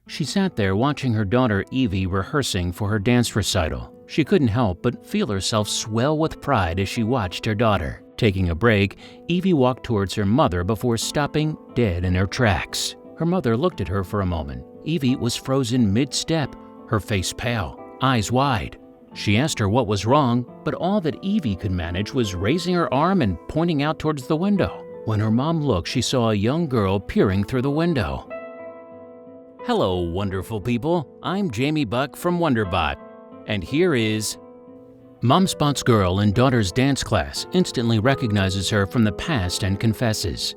She sat there watching her daughter Evie rehearsing for her dance recital. She couldn't help but feel herself swell with pride as she watched her daughter. Taking a break, Evie walked towards her mother before stopping dead in her tracks. Her mother looked at her for a moment. Evie was frozen mid-step, her face pale, eyes wide. She asked her what was wrong, but all that Evie could manage was raising her arm and pointing out towards the window. When her mom looked, she saw a young girl peering through the window. Hello, wonderful people. I'm Jamie Buck from WonderBot, and here is… Mom spots girl in daughter's dance class, instantly recognizes her from the past and confesses.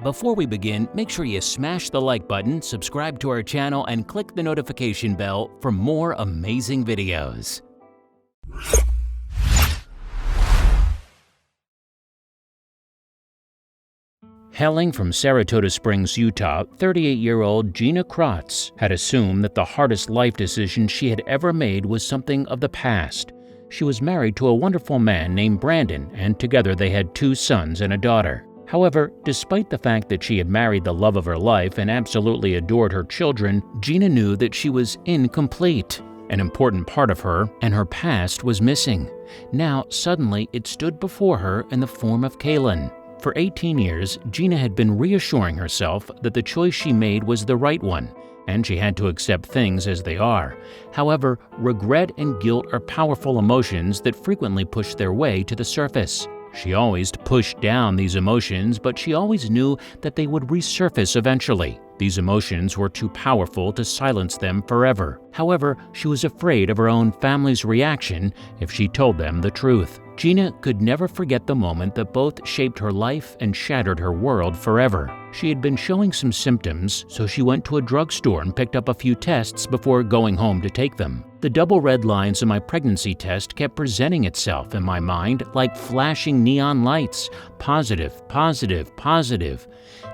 Before we begin, make sure you smash the like button, subscribe to our channel, and click the notification bell for more amazing videos. Hailing from Saratoga Springs, Utah, 38-year-old Gina Krotz had assumed that the hardest life decision she had ever made was something of the past. She was married to a wonderful man named Brandon, and together they had 2 sons and a daughter. However, despite the fact that she had married the love of her life and absolutely adored her children, Gina knew that she was incomplete. An important part of her and her past was missing. Now, suddenly, it stood before her in the form of Kaylin. For 18 years, Gina had been reassuring herself that the choice she made was the right one, and she had to accept things as they are. However, regret and guilt are powerful emotions that frequently push their way to the surface. She always pushed down these emotions, but she always knew that they would resurface eventually. These emotions were too powerful to silence them forever. However, she was afraid of her own family's reaction if she told them the truth. Gina could never forget the moment that both shaped her life and shattered her world forever. She had been showing some symptoms, so she went to a drugstore and picked up a few tests before going home to take them. The double red lines in my pregnancy test kept presenting itself in my mind like flashing neon lights. Positive, positive, positive.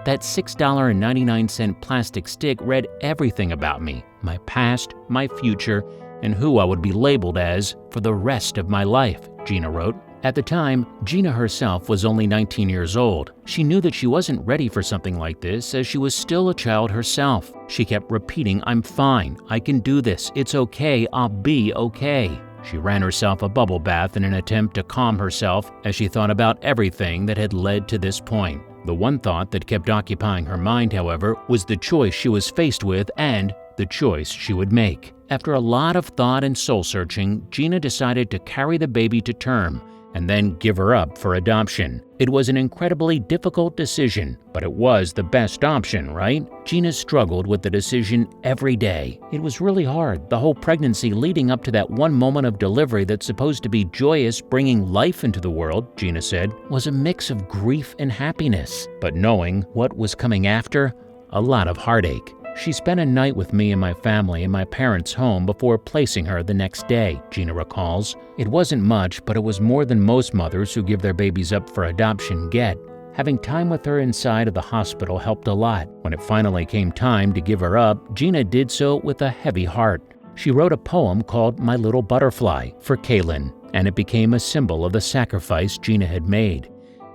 That $6.99 plastic stick read everything about me, my past, my future, and who I would be labeled as for the rest of my life, Gina wrote. At the time, Gina herself was only 19 years old. She knew that she wasn't ready for something like this as she was still a child herself. She kept repeating, "I'm fine, I can do this, it's okay, I'll be okay." She ran herself a bubble bath in an attempt to calm herself as she thought about everything that had led to this point. The one thought that kept occupying her mind, however, was the choice she was faced with and the choice she would make. After a lot of thought and soul-searching, Gina decided to carry the baby to term and then give her up for adoption. It was an incredibly difficult decision, but it was the best option, right? Gina struggled with the decision every day. It was really hard. The whole pregnancy leading up to that one moment of delivery that's supposed to be joyous, bringing life into the world, Gina said, was a mix of grief and happiness. But knowing what was coming after, a lot of heartache. She spent a night with me and my family in my parents' home before placing her the next day, Gina recalls. It wasn't much, but it was more than most mothers who give their babies up for adoption get. Having time with her inside of the hospital helped a lot. When it finally came time to give her up, Gina did so with a heavy heart. She wrote a poem called My Little Butterfly for Kaylin, and it became a symbol of the sacrifice Gina had made.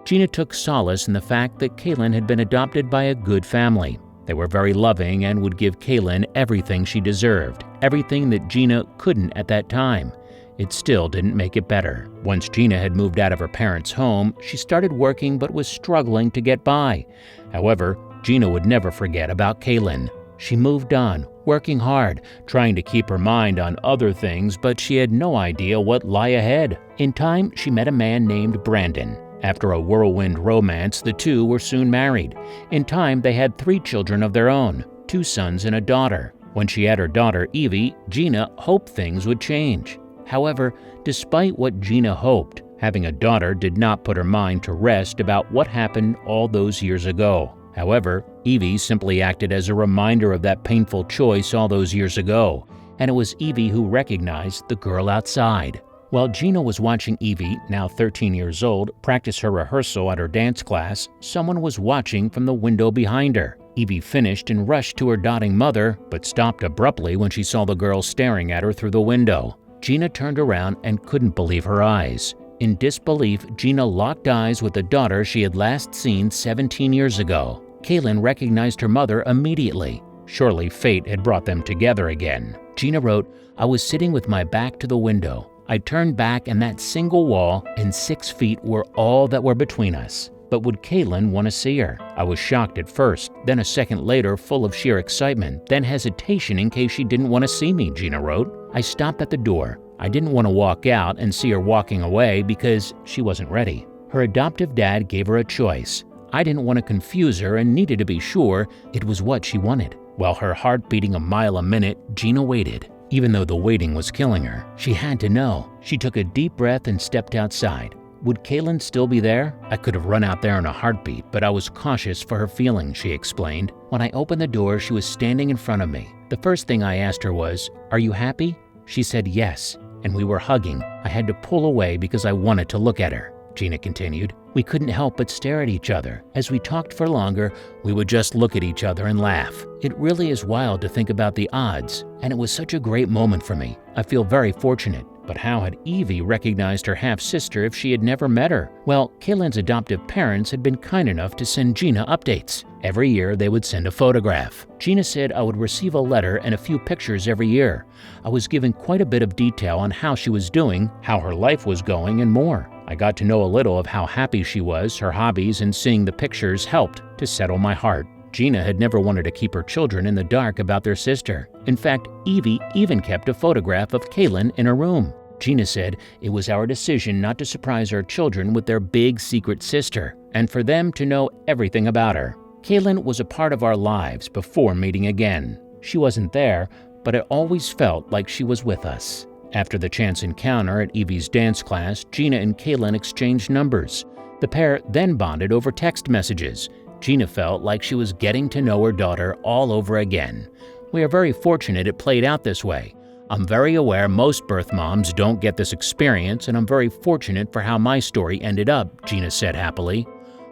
Gina took solace in the fact that Kaylin had been adopted by a good family. They were very loving and would give Kaylin everything she deserved, everything that Gina couldn't at that time. It still didn't make it better. Once Gina had moved out of her parents' home, she started working but was struggling to get by. However, Gina would never forget about Kaylin. She moved on, working hard, trying to keep her mind on other things, but she had no idea what lay ahead. In time, she met a man named Brandon. After a whirlwind romance, the two were soon married. In time, they had 3 children of their own, 2 sons and a daughter. When she had her daughter, Evie, Gina hoped things would change. However, despite what Gina hoped, having a daughter did not put her mind to rest about what happened all those years ago. However, Evie simply acted as a reminder of that painful choice all those years ago, and it was Evie who recognized the girl outside. While Gina was watching Evie, now 13 years old, practice her rehearsal at her dance class, someone was watching from the window behind her. Evie finished and rushed to her dotting mother, but stopped abruptly when she saw the girl staring at her through the window. Gina turned around and couldn't believe her eyes. In disbelief, Gina locked eyes with the daughter she had last seen 17 years ago. Kaylin recognized her mother immediately. Surely fate had brought them together again. Gina wrote, "I was sitting with my back to the window. I turned back and that single wall and 6 feet were all that were between us. But would Kaylin want to see her? I was shocked at first, then a second later full of sheer excitement, then hesitation in case she didn't want to see me," Gina wrote. "I stopped at the door. I didn't want to walk out and see her walking away because she wasn't ready. Her adoptive dad gave her a choice. I didn't want to confuse her and needed to be sure it was what she wanted." While her heart beating a mile a minute, Gina waited. Even though the waiting was killing her, she had to know. She took a deep breath and stepped outside. Would Kaylin still be there? I could have run out there in a heartbeat, but I was cautious for her feelings, she explained. When I opened the door, she was standing in front of me. The first thing I asked her was, "Are you happy?" She said yes, and we were hugging. I had to pull away because I wanted to look at her, Gina continued. We couldn't help but stare at each other. As we talked for longer, we would just look at each other and laugh. It really is wild to think about the odds, and it was such a great moment for me. I feel very fortunate. But how had Evie recognized her half-sister if she had never met her? Well, Kaylin's adoptive parents had been kind enough to send Gina updates. Every year, they would send a photograph. Gina said I would receive a letter and a few pictures every year. I was given quite a bit of detail on how she was doing, how her life was going, and more. I got to know a little of how happy she was, her hobbies, and seeing the pictures helped to settle my heart. Gina had never wanted to keep her children in the dark about their sister. In fact, Evie even kept a photograph of Kaylin in her room. Gina said it was our decision not to surprise our children with their big secret sister, and for them to know everything about her. Kaylin was a part of our lives before meeting again. She wasn't there, but it always felt like she was with us. After the chance encounter at Evie's dance class, Gina and Kaylin exchanged numbers. The pair then bonded over text messages. Gina felt like she was getting to know her daughter all over again. We are very fortunate it played out this way. I'm very aware most birth moms don't get this experience, and I'm very fortunate for how my story ended up, Gina said happily.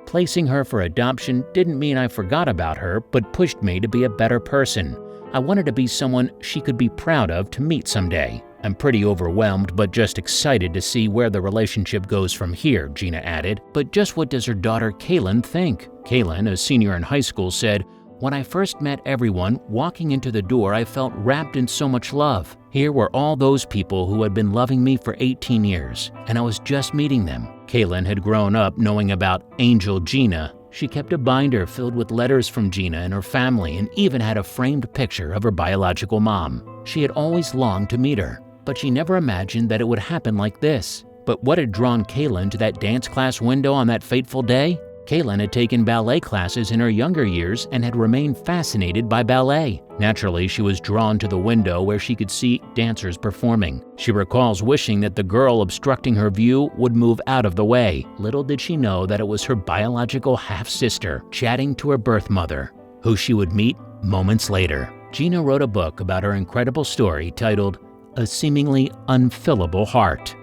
Placing her for adoption didn't mean I forgot about her, but pushed me to be a better person. I wanted to be someone she could be proud of to meet someday. I'm pretty overwhelmed, but just excited to see where the relationship goes from here, Gina added. But just what does her daughter Kaylin think? Kaylin, a senior in high school, said, "When I first met everyone, walking into the door, I felt wrapped in so much love. Here were all those people who had been loving me for 18 years, and I was just meeting them." Kaylin had grown up knowing about Angel Gina. She kept a binder filled with letters from Gina and her family, and even had a framed picture of her biological mom. She had always longed to meet her, but she never imagined that it would happen like this. But what had drawn Kaylin to that dance class window on that fateful day? Kaylin had taken ballet classes in her younger years and had remained fascinated by ballet. Naturally, she was drawn to the window where she could see dancers performing. She recalls wishing that the girl obstructing her view would move out of the way. Little did she know that it was her biological half-sister chatting to her birth mother, who she would meet moments later. Gina wrote a book about her incredible story titled A Seemingly Unfillable Heart.